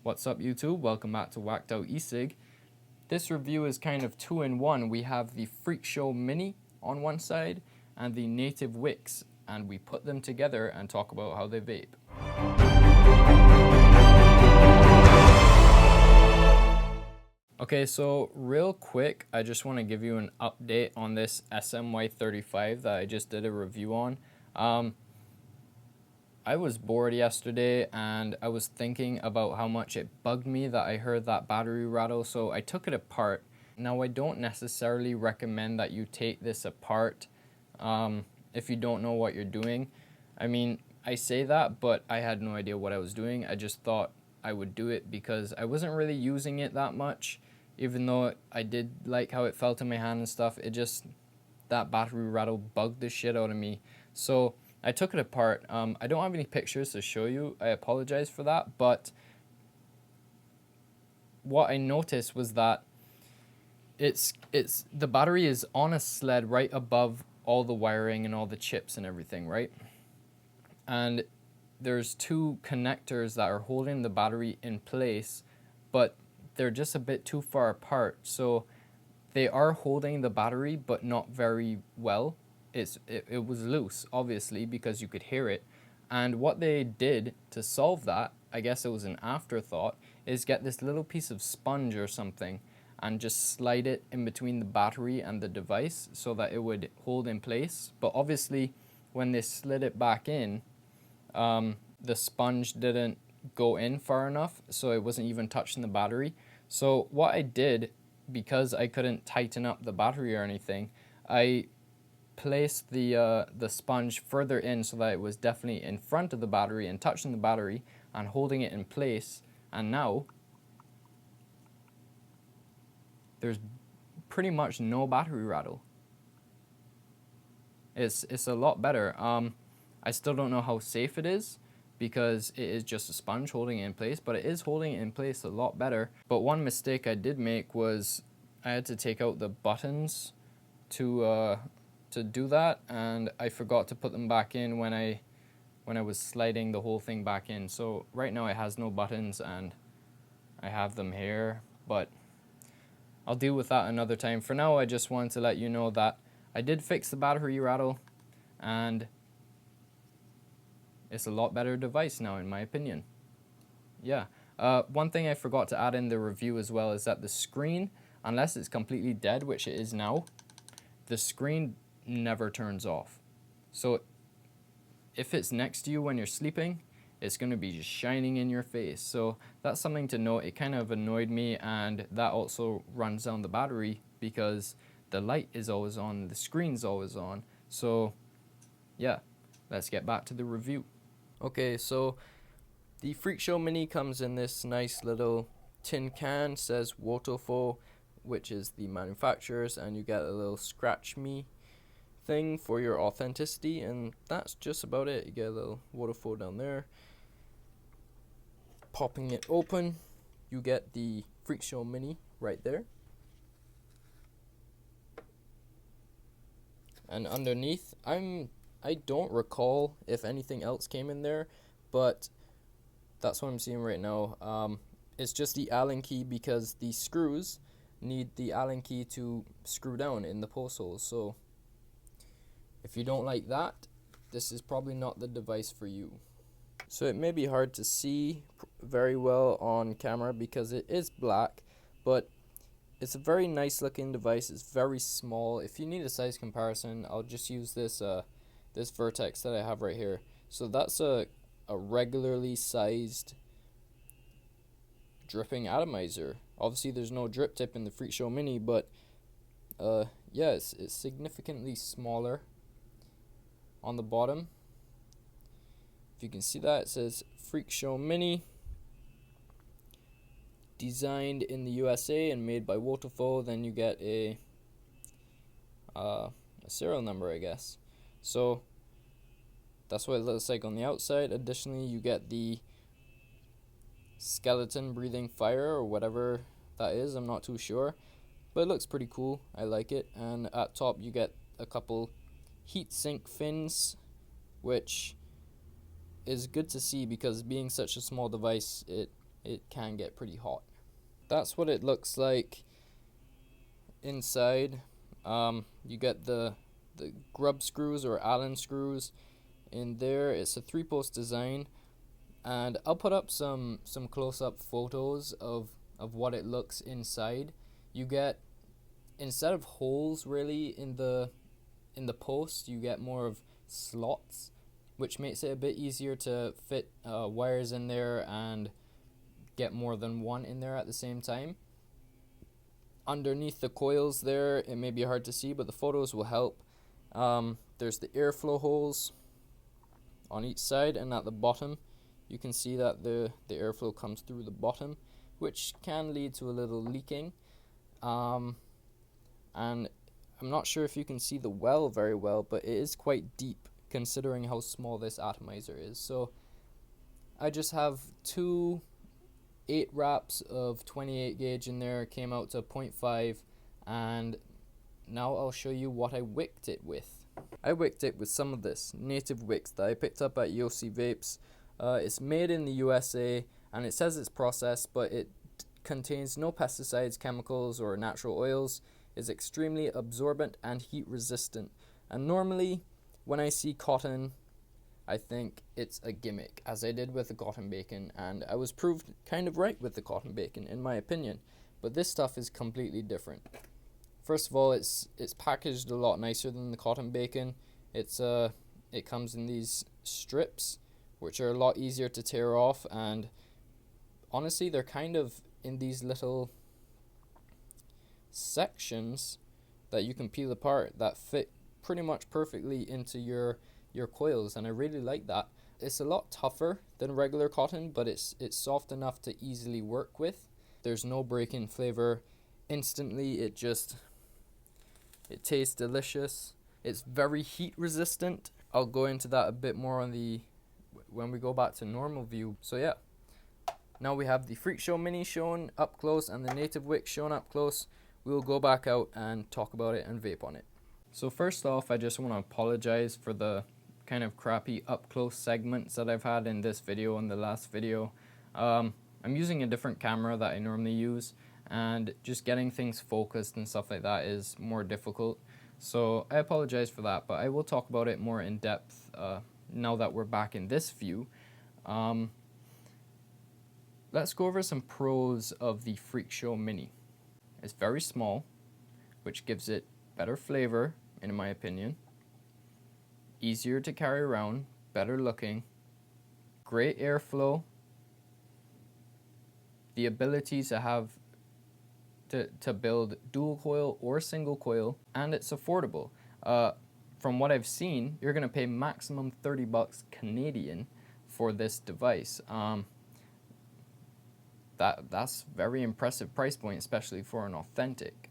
What's up YouTube? Welcome back to WackedOutEcig. This review is kind of two-in-one. We have the Freakshow Mini on one side and the Native Wicks, and we put them together and talk about how they vape. Okay, so real quick, I just want to give you an update on this Smy35 that I just did a review on. I was bored yesterday and I was thinking about how much it bugged me that I heard that battery rattle, so I took it apart. Now, I don't necessarily recommend that you take this apart if you don't know what you're doing. I mean, I say that, but I had no idea what I was doing. I just thought I would do it because I wasn't really using it that much. Even though I did like how it felt in my hand and stuff, that battery rattle bugged the shit out of me. So I took it apart. I don't have any pictures to show you. I apologize for that, but what I noticed was that the battery is on a sled right above all the wiring and all the chips and everything, right? And there's two connectors that are holding the battery in place, but they're just a bit too far apart. So they are holding the battery, but not very well. It was loose, obviously, because you could hear it. And what they did to solve that, I guess it was an afterthought, is get this little piece of sponge or something and just slide it in between the battery and the device so that it would hold in place. But obviously, when they slid it back in, the sponge didn't go in far enough, so it wasn't even touching the battery. So what I did, because I couldn't tighten up the battery or anything, I placed the sponge further in so that it was definitely in front of the battery and touching the battery and holding it in place. And now there's pretty much no battery rattle. It's a lot better. I still don't know how safe it is because it is just a sponge holding it in place, but it is holding it in place a lot better. But one mistake I did make was I had to take out the buttons to do that, and I forgot to put them back in when I was sliding the whole thing back in. So right now it has no buttons and I have them here, but I'll deal with that another time. For now, I just wanted to let you know that I did fix the battery rattle and it's a lot better device now, in my opinion. Yeah. One thing I forgot to add in the review as well is that the screen, unless it's completely dead, which it is now, the screen never turns off. So if it's next to you when you're sleeping, it's going to be just shining in your face. So that's something to note. It kind of annoyed me, and that also runs down the battery because the light is always on, the screen's always on. So yeah, let's get back to the review. Okay, so the Freakshow Mini comes in this nice little tin can, says Wotofo, which is the manufacturer's, and you get a little scratch me thing for your authenticity, and that's just about it. You get a little Wotofo down there. Popping it open, you get the Freakshow Mini right there. And underneath, I don't recall if anything else came in there, but that's what I'm seeing right now. It's just the Allen key because the screws need the Allen key to screw down in the post holes. So if you don't like that, this is probably not the device for you. So it may be hard to see very well on camera because it is black, but it's a very nice looking device. It's very small. If you need a size comparison, I'll just use this this Vertex that I have right here. So that's a regularly sized dripping atomizer. Obviously there's no drip tip in the Freakshow Mini, but yeah, it's significantly smaller on the bottom. If you can see that, it says Freakshow Mini, designed in the USA and made by Wotofo. Then you get a serial number, I guess. So that's what it looks like on the outside. Additionally, you get the skeleton breathing fire or whatever that is. I'm not too sure, but it looks pretty cool. I like it. And at top you get a couple heat sink fins, which is good to see because being such a small device, it it can get pretty hot. That's what it looks like inside. You get the grub screws or Allen screws in there. It's a 3-post design, and I'll put up some close-up photos of what it looks inside. You get, instead of holes really in the post, you get more of slots, which makes it a bit easier to fit wires in there and get more than one in there at the same time. Underneath the coils there, it may be hard to see, but the photos will help. There's the airflow holes on each side, and at the bottom you can see that the airflow comes through the bottom, which can lead to a little leaking. And I'm not sure if you can see the well very well, but it is quite deep considering how small this atomizer is. So I just have 2 8 wraps of 28 gauge in there, came out to 0.5, and now I'll show you what I wicked it with. I wicked it with some of this Native Wicks that I picked up at Yossi Vapes. It's made in the USA, and it says it's processed, but it contains no pesticides, chemicals, or natural oils, is extremely absorbent and heat resistant. And normally when I see cotton, I think it's a gimmick, as I did with the cotton bacon, and I was proved kind of right with the cotton bacon in my opinion. But this stuff is completely different. First of all, it's packaged a lot nicer than the cotton bacon. It comes in these strips, which are a lot easier to tear off, and honestly they're kind of in these little sections that you can peel apart that fit pretty much perfectly into your coils, and I really like that. It's a lot tougher than regular cotton, but it's soft enough to easily work with. There's no break-in flavor. Instantly it tastes delicious. It's very heat resistant. I'll go into that a bit more when we go back to normal view. So yeah, now we have the Freakshow Mini shown up close and the Native Wicks shown up close. We'll go back out and talk about it and vape on it. So first off, I just want to apologize for the kind of crappy up close segments that I've had in this video and the last video. I'm using a different camera that I normally use, and just getting things focused and stuff like that is more difficult. So I apologize for that, but I will talk about it more in depth now that we're back in this view. Let's go over some pros of the Freakshow Mini. It's very small, which gives it better flavor, in my opinion. Easier to carry around, better looking, great airflow, the ability to have to build dual coil or single coil, and it's affordable. From what I've seen, you're gonna pay maximum $30 Canadian for this device. That's very impressive price point, especially for an authentic.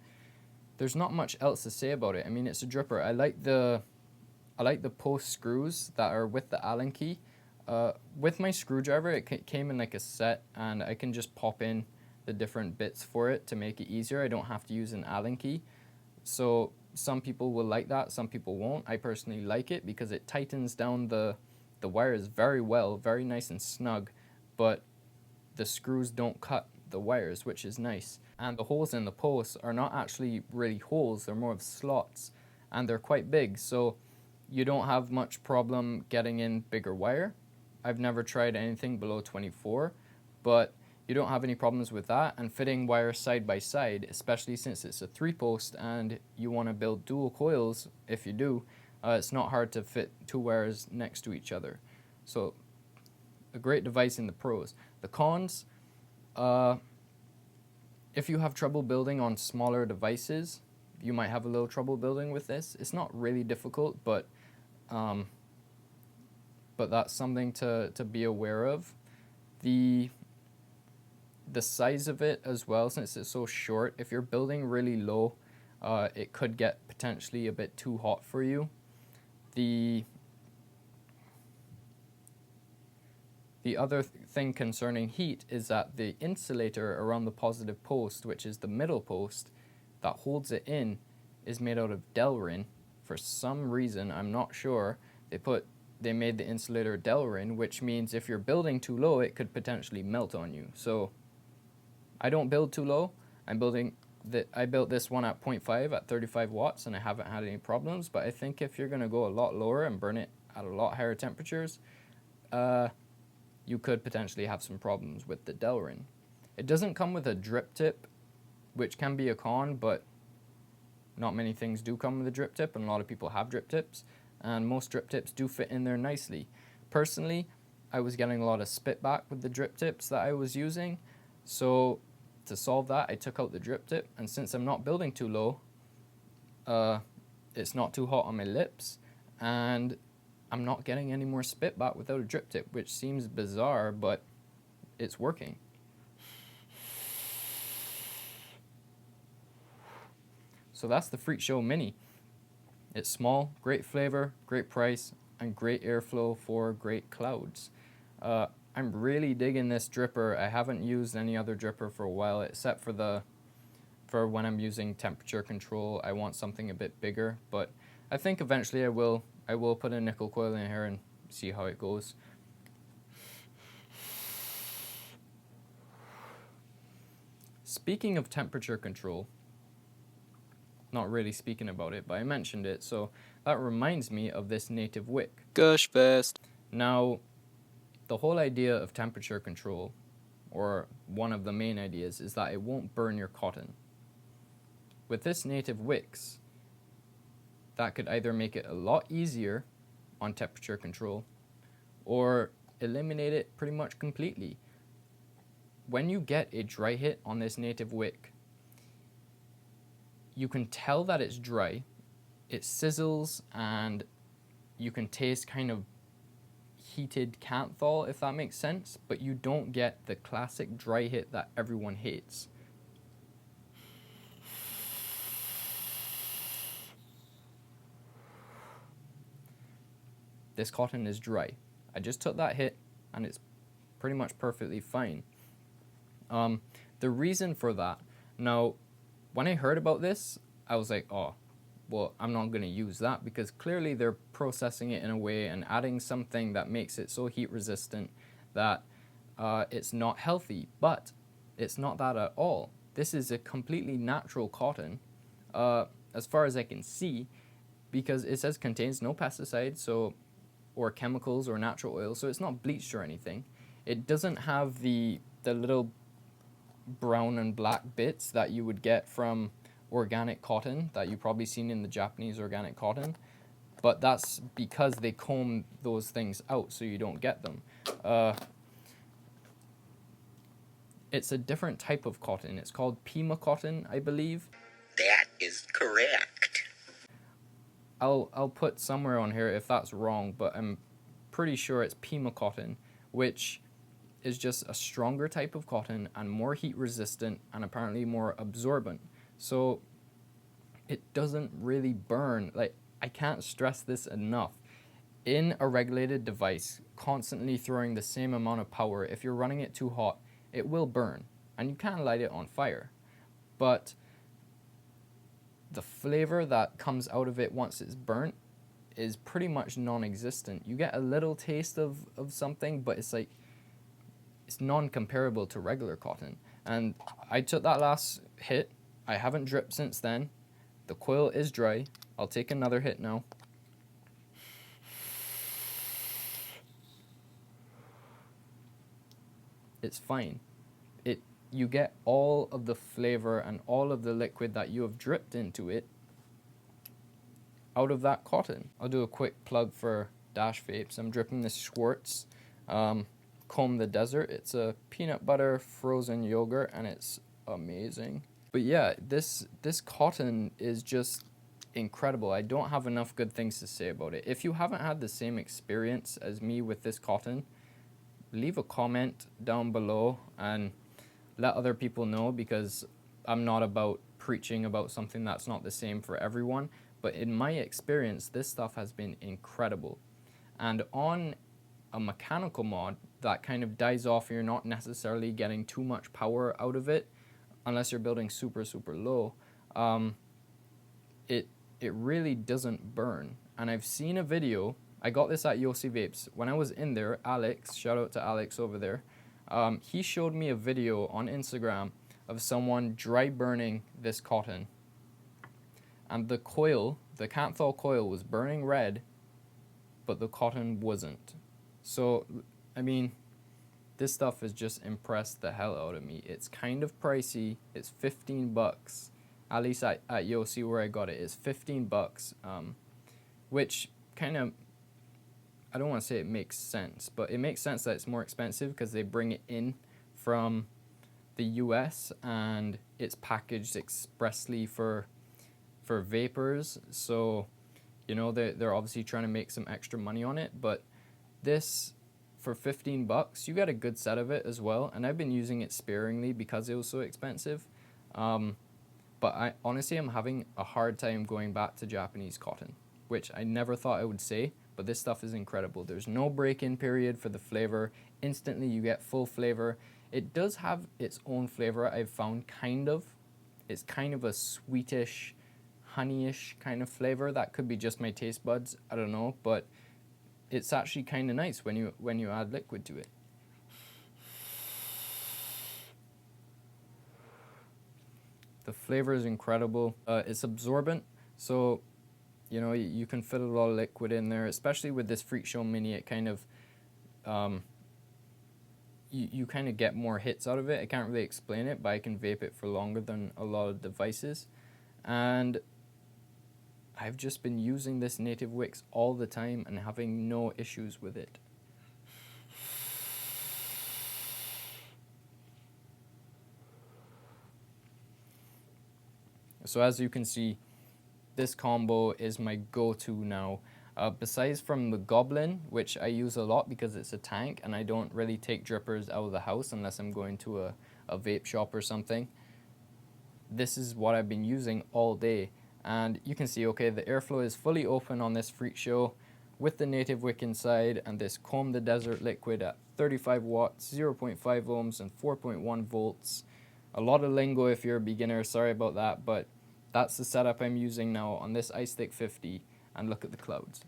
There's not much else to say about it. I mean, it's a dripper. I like the post screws that are with the Allen key. With my screwdriver, it came in like a set, and I can just pop in the different bits for it to make it easier. I don't have to use an Allen key. So some people will like that, some people won't. I personally like it because it tightens down the wires very well, very nice and snug, but the screws don't cut the wires, which is nice. And the holes in the posts are not actually really holes, they're more of slots, and they're quite big, so you don't have much problem getting in bigger wire. I've never tried anything below 24, but you don't have any problems with that, and fitting wire side by side, especially since it's a 3-post and you want to build dual coils. If you do, it's not hard to fit 2 wires next to each other. So a great device in the pros. The cons, if you have trouble building on smaller devices, you might have a little trouble building with this. It's not really difficult, but that's something to be aware of. The size of it as well, since it's so short, if you're building really low, it could get potentially a bit too hot for you. The other thing concerning heat is that the insulator around the positive post, which is the middle post that holds it in, is made out of Delrin. For some reason, I'm not sure, they put they made the insulator Delrin, which means if you're building too low, it could potentially melt on you. So I don't build too low. I built this one at 0.5 at 35 watts, and I haven't had any problems. But I think if you're going to go a lot lower and burn it at a lot higher temperatures, you could potentially have some problems with the Delrin. It doesn't come with a drip tip, which can be a con, but not many things do come with a drip tip, and a lot of people have drip tips, and most drip tips do fit in there nicely. Personally, I was getting a lot of spit back with the drip tips that I was using, so to solve that, I took out the drip tip, and since I'm not building too low, it's not too hot on my lips, and I'm not getting any more spit back without a drip tip, which seems bizarre, but it's working. So that's the Freakshow Mini. It's small, great flavor, great price, and great airflow for great clouds. I'm really digging this dripper. I haven't used any other dripper for a while, except for when I'm using temperature control. I want something a bit bigger, but I think eventually I will put a nickel coil in here and see how it goes. Speaking of temperature control, not really speaking about it, but I mentioned it, so that reminds me of this Native Wick. Gush fest. Now, the whole idea of temperature control, or one of the main ideas, is that it won't burn your cotton. With this Native Wicks, that could either make it a lot easier on temperature control, or eliminate it pretty much completely. When you get a dry hit on this Native Wick, you can tell that it's dry. It sizzles, and you can taste kind of heated canthal, if that makes sense, but you don't get the classic dry hit that everyone hates. This cotton is dry. I just took that hit, and it's pretty much perfectly fine. The reason for that, now, when I heard about this, I was like, oh, well, I'm not going to use that, because clearly they're processing it in a way and adding something that makes it so heat resistant that it's not healthy. But it's not that at all. This is a completely natural cotton, as far as I can see, because it says contains no pesticides or chemicals or natural oil, so it's not bleached or anything. It doesn't have the little brown and black bits that you would get from organic cotton that you've probably seen in the Japanese organic cotton, but that's because they comb those things out so you don't get them. It's a different type of cotton. It's called Pima cotton, I believe. That is correct. I'll put somewhere on here if that's wrong, but I'm pretty sure it's Pima cotton, which is just a stronger type of cotton and more heat resistant and apparently more absorbent. So it doesn't really burn. Like, I can't stress this enough. In a regulated device, constantly throwing the same amount of power, if you're running it too hot, it will burn, and you can light it on fire. But the flavor that comes out of it once it's burnt is pretty much non-existent. You get a little taste of something, but it's like, it's non-comparable to regular cotton. And I took that last hit. I haven't dripped since then. The coil is dry. I'll take another hit now. It's fine. You get all of the flavor and all of the liquid that you have dripped into it out of that cotton. I'll do a quick plug for Dash Vapes. I'm dripping this Schwartz Comb the Desert. It's a peanut butter frozen yogurt, and it's amazing. But yeah, this cotton is just incredible. I don't have enough good things to say about it. If you haven't had the same experience as me with this cotton, leave a comment down below and let other people know, because I'm not about preaching about something that's not the same for everyone. But in my experience, this stuff has been incredible. And on a mechanical mod, that kind of dies off. You're not necessarily getting too much power out of it unless you're building super, super low. It really doesn't burn. And I've seen a video I got this at Yossi Vapes. When I was in there, Alex, shout out to Alex over there, he showed me a video on Instagram of someone dry burning this cotton. And the coil, the Canthol coil, was burning red, but the cotton wasn't. So, I mean, this stuff has just impressed the hell out of me. It's kind of pricey. It's 15 bucks. At least at Yossi where I got it, it's 15 bucks. Which kind of, I don't want to say it makes sense, but it makes sense that it's more expensive because they bring it in from the US and it's packaged expressly for vapors. So, you know, they're obviously trying to make some extra money on it. But this, for 15 bucks, you get a good set of it as well. And I've been using it sparingly because it was so expensive. But I'm having a hard time going back to Japanese cotton, which I never thought I would say. But this stuff is incredible. There's no break-in period for the flavor. Instantly you get full flavor. It does have its own flavor, I've found, kind of. It's kind of a sweetish, honeyish kind of flavor. That could be just my taste buds, I don't know. But it's actually kind of nice when you add liquid to it. The flavor is incredible. It's absorbent, so you know, you can fit a lot of liquid in there, especially with this Freakshow Mini. It kind of, you kind of get more hits out of it. I can't really explain it, but I can vape it for longer than a lot of devices. And I've just been using this Native Wicks all the time and having no issues with it. So as you can see, this combo is my go-to now. Besides from the Goblin, which I use a lot because it's a tank and I don't really take drippers out of the house unless I'm going to a vape shop or something. This is what I've been using all day. And you can see, okay, the airflow is fully open on this Freakshow with the Native Wick inside and this Comb the Desert liquid at 35 watts, 0.5 ohms and 4.1 volts. A lot of lingo if you're a beginner, sorry about that, but that's the setup I'm using now on this iStick 50, and look at the clouds.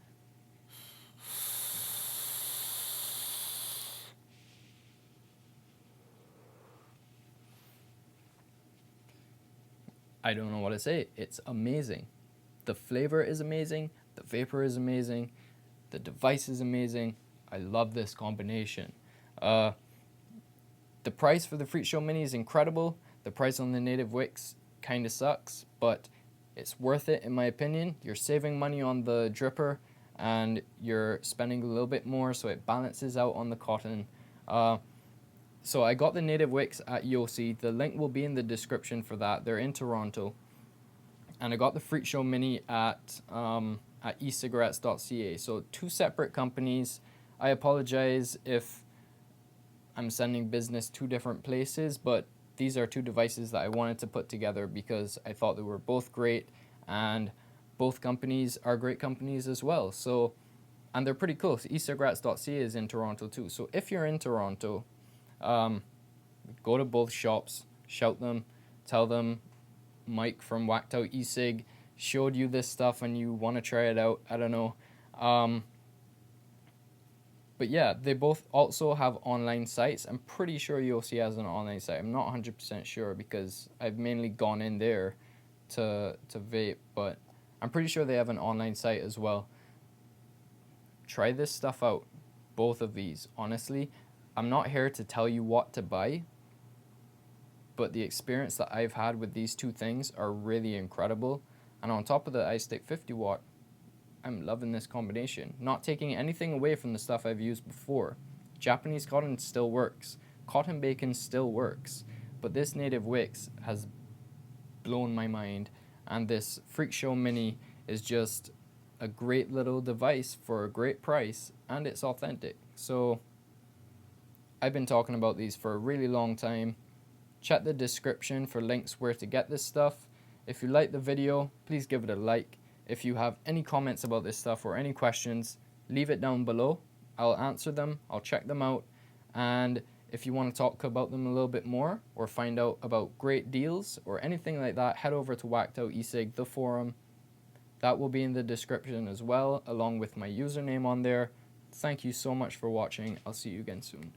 I don't know what to say. It's amazing. The flavor is amazing. The vapor is amazing. The device is amazing. I love this combination. The price for the Freakshow Mini is incredible. The price on the Native Wicks kind of sucks, but it's worth it in my opinion. You're saving money on the dripper and you're spending a little bit more, so it balances out on the cotton. So I got the Native Wicks at Yossi. The link will be in the description for that. They're in Toronto. And I got the Freakshow Mini at ecigarettes.ca. So two separate companies. I apologize if I'm sending business two different places, but these are two devices that I wanted to put together because I thought they were both great, and both companies are great companies as well. So, and they're pretty close. ecigarettes.ca is in Toronto too. So if you're in Toronto, go to both shops, shout them, tell them Mike from WackedOutEcig showed you this stuff and you want to try it out. I don't know. But yeah, they both also have online sites. I'm pretty sure Yossi has an online site. I'm not 100% sure because I've mainly gone in there to vape, but I'm pretty sure they have an online site as well. Try this stuff out, both of these. Honestly, I'm not here to tell you what to buy, but the experience that I've had with these two things are really incredible. And on top of the iStick 50 watt, I'm loving this combination. Not taking anything away from the stuff I've used before. Japanese cotton still works. Cotton bacon still works. But this Native Wicks has blown my mind. And this Freakshow Mini is just a great little device for a great price. And it's authentic. So I've been talking about these for a really long time. Check the description for links where to get this stuff. If you like the video, please give it a like. If you have any comments about this stuff or any questions, leave it down below. I'll answer them, I'll check them out, and if you want to talk about them a little bit more or find out about great deals or anything like that, head over to WackedOutEcig, the forum. That will be in the description as well, along with my username on there. Thank you so much for watching. I'll see you again soon.